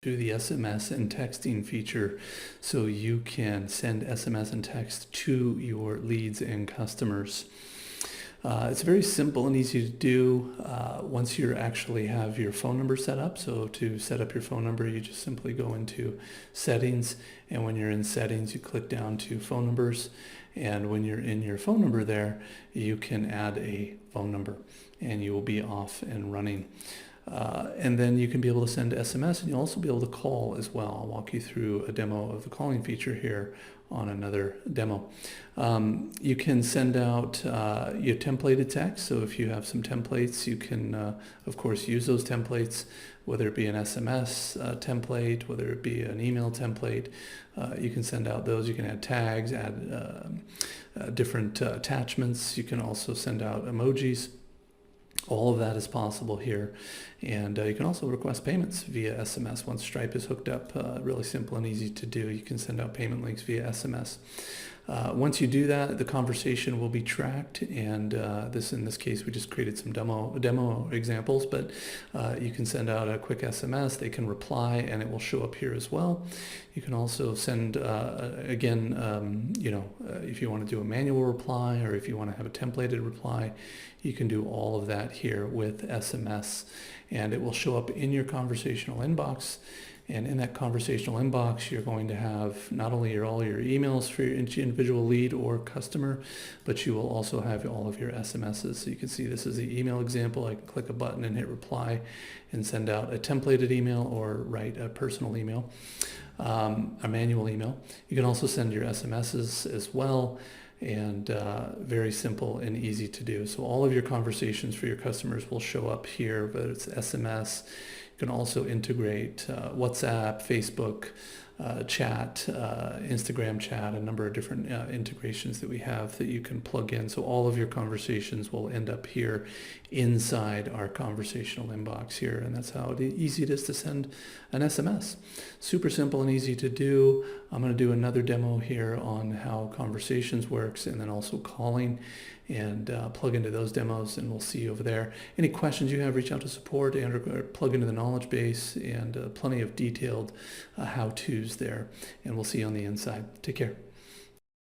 through the SMS and texting feature so you can send SMS and text to your leads and customers. It's very simple and easy to do once you actually have your phone number set up. So to set up your phone number, you just simply go into settings, and when you're in settings, you click down to phone numbers, and when you're in your phone number there, you can add a phone number and you will be off and running. And then you can be able to send SMS, and you'll also be able to call as well. I'll walk you through a demo of the calling feature here on another demo. You can send out your templated text. So if you have some templates, you can, of course, use those templates, whether it be an SMS template, whether it be an email template. You can send out those. You can add tags, add different attachments. You can also send out emojis. All of that is possible here, and you can also request payments via SMS once Stripe is hooked up. Really simple and easy to do. You can send out payment links via SMS. Once you do that, the conversation will be tracked, and in this case, we just created some demo examples, but you can send out a quick SMS. They can reply, and it will show up here as well. You can also send, if you want to do a manual reply, or if you want to have a templated reply, you can do all of that here with SMS, and it will show up in your conversational inbox. And in that conversational inbox, you're going to have not only all your emails for your individual lead or customer, but you will also have all of your SMSs. So you can see this is the email example. I can click a button and hit reply and send out a templated email or write a personal email, a manual email. You can also send your SMSs as well, and very simple and easy to do. So all of your conversations for your customers will show up here, whether it's SMS. You can also integrate WhatsApp, Facebook, chat, Instagram chat, a number of different integrations that we have that you can plug in. So all of your conversations will end up here inside our conversational inbox here, and that's how easy it is to send an SMS. Super simple and easy to do. I'm going to do another demo here on how conversations works, and then also calling, and plug into those demos, and we'll see you over there. Any questions you have, reach out to support and or plug into the knowledge base, and plenty of detailed how-tos there, and we'll see you on the inside. Take care.